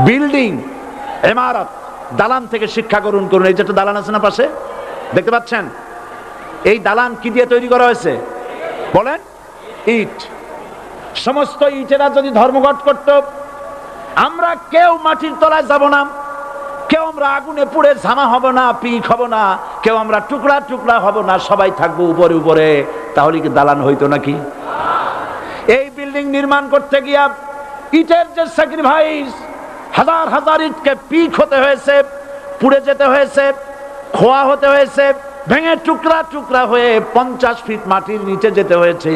Building, ইমারত, দালান থেকে শিক্ষা গ্রহণ করুন। এই যে একটা দালান আছে না পাশে, দেখতে পাচ্ছেন? এই দালান কি দিয়ে তৈরি করা হয়েছে বলেন? ইট। সমস্ত ইটেরা যদি ধর্মঘট করত, আমরা কেউ মাটির তলায় যাব না, কেউ আমরা আগুনে পুড়ে ঝামা হব না, পিক হব না, কেউ আমরা টুকরা টুকরা হব না, সবাই থাকবো উপরে উপরে, তাহলে কি দালান হইতো নাকি? এই বিল্ডিং নির্মাণ করতে গিয়া ইটের যে স্যাক্রিফাইস, হাজার হাজার ইটকে পিক হতে হয়েছে, পুড়ে যেতে হয়েছে, খোয়া হতে হয়েছে, ভেঙে টুকরা টুকরা হয়ে 50 ফিট মাটির নিচে যেতে হয়েছে,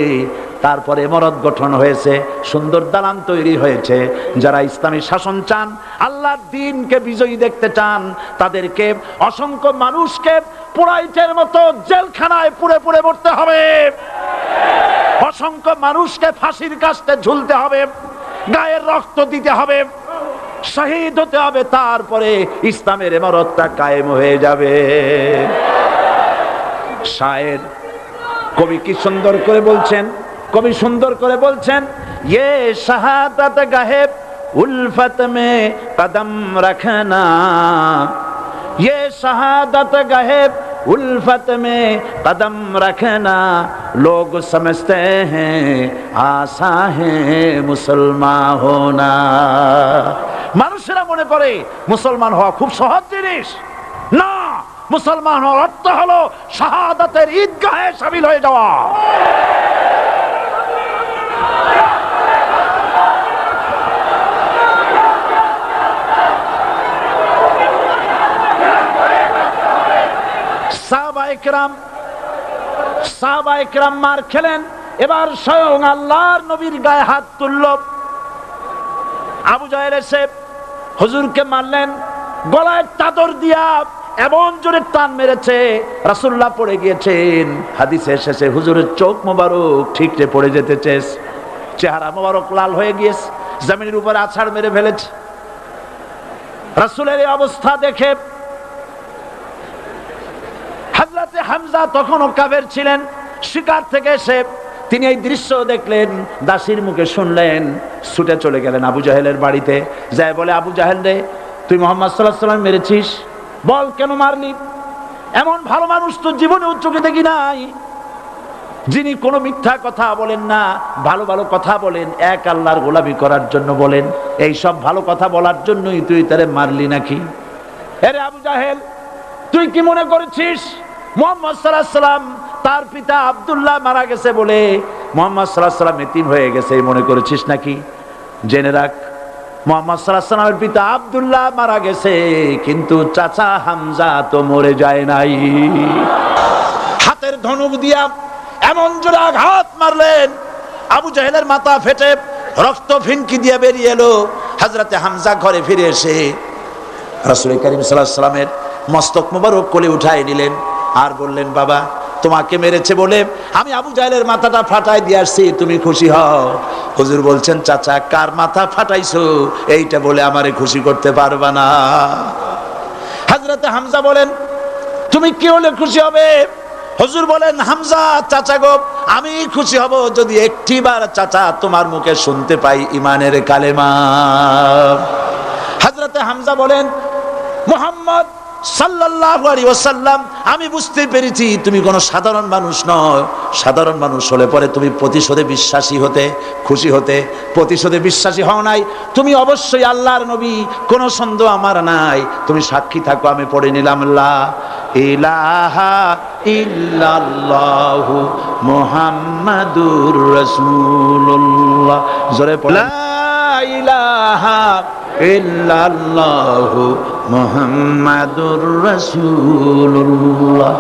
তারপরে ইমারত গঠন হয়েছে, সুন্দর দালান তৈরি হয়েছে। যারা ইসলামী শাসন চান, আল্লাহর দ্বীনকে বিজয়ী দেখতে চান, তাদেরকে অসংখ্য মানুষকে পোড়াইটের মতো জেলখানায় পুড়ে পুড়ে মরতে হবে, অসংখ্য মানুষকে ফাঁসির কাস্টে ঝুলতে হবে, গায়ের রক্ত দিতে হবে, শহীদ হতে হবে, তারপরে ইসলামের ইমারতটা কায়েম হয়ে যাবে। শায়ের কবি কি সুন্দর করে বলছেন, কবি সুন্দর করে বলছেন, ये शहादत गाहे उल्फत में कदम रखना, ये शहादत गाहे उल्फत में कदम रखना, लोग समझते हैं आसा है मुसलमान होना। মানুষেরা মনে করে মুসলমান হওয়া খুব সহজ জিনিস। না, মুসলমান হওয়ার অর্থ হলো শাহাদাতের ঈদগাহে শামিল হয়ে যাওয়া। সাহাবা ইকরাম মার খেলেন, এবার স্বয়ং আল্লাহর নবীর গায়ে হাত তুলল। আবু জাহেল এসে হুজুরকে মারলেন, গলায় চাদর দিয়া এমন জোরে টান মেরেছে, রাসূলুল্লাহ পড়ে গিয়েছেন। হাদিসে এসেছে হুজুরের চোখ মোবারক ঠিকরে পড়ে যেতেছে, চেহারা মোবারক লাল হয়ে গিয়েছে, জমিনের উপরে আছাড় মেরে ফেলেছে। রাসূলের এই অবস্থা দেখে হযরতে হামজা তখনও কাফের ছিলেন, শিকার থেকে এসে তিনি এই দৃশ্য দেখলেন, দাসীর মুখে শুনলেন, ছুটে চলে গেলেন আবু জাহেলের বাড়িতে। যায় বলে, আবু জাহেল রে, তুই মুহাম্মদ সাল্লাল্লাহু আলাইহি ওয়াসাল্লাম মেরেছিস, বল কেন মারলি? এমন ভালো মানুষ তো জীবনে চোখে দেখি নাই, যিনি কোনো মিথ্যা কথা বলেন না, ভালো ভালো কথা বলেন, এক আল্লাহর গোলামি করার জন্য বলেন। এই সব ভালো কথা বলার জন্যই তুই তারে মারলি নাকি? আরে আবু জাহেল, তুই কি মনে করেছিস মুহাম্মদ সাল্লাল্লাহু আলাইহি ওয়াসাল্লাম তার পিতা আব্দুল্লাহ মারা গেছে বলে মুহাম্মদ সাল্লাল্লাহু আলাইহি ওয়াসাল্লাম এতিম হয়ে গেছে এই মনে করেছিস নাকি? জেনে রাখ, মুহাম্মদ সাল্লাল্লাহু আলাইহি ওয়াসাল্লামের পিতা আব্দুল্লাহ মারা গেছে, কিন্তু চাচা হামজা তো মরে যায় নাই। হাতের ধনুক দিয়া এমন জোরে আঘাত মারলেন, আবু জাহেলের মাথা ফেটে রক্ত ফিনকি দিয়ে বেরিয়ে এলো। হযরতে হামজা ঘরে ফিরে এসে রাসূল করিম সাল্লাল্লাহু আলাইহি ওয়াসাল্লামের মস্তক মোবারক কোলে উঠায় নিলেন আর বললেন, বাবা, তোমাকে মেরেছে বলে আমি আবু জাহেলের মাথাটা ফাটাই দিয়ে আসছি, তুমি খুশি হও। হুজুর বলছেন, চাচা, কার মাথা ফাটাইছো এইটা বলে আমারে খুশি করতে পারবা না। হযরতে হামজা বলেন, তুমি কি হলে খুশি হবে? হুজুর বলেন, হামজা চাচা গো, আমি খুশি হব যদি একটিবার চাচা তোমার মুখে শুনতে পাই ঈমানের কালেমা। হযরতে হামজা বলেন, মুহাম্মদ সাল্লাল্লাহু আলাইহি ওয়াসাল্লাম, আমি বুঝতে পেরেছি তুমি কোনো সাধারণ মানুষ নও। সাধারণ মানুষ হলে পরে তুমি প্রতিশোধে বিশ্বাসী হতে, খুশি হতে। প্রতিশোধে বিশ্বাসী হও নাই, তুমি অবশ্যই আল্লাহর নবী, কোনো সন্দেহ আমার নাই। তুমি সাক্ষী থাকো, আমি পড়ে নিলাম, লা ইলাহা ইল্লাল্লাহু মুহাম্মাদুর রাসূলুল্লাহ। জোরে পড়ে, লা ইলাহা ইল্লাল্লাহু মুহাম্মাদুর রাসূলুল্লাহ।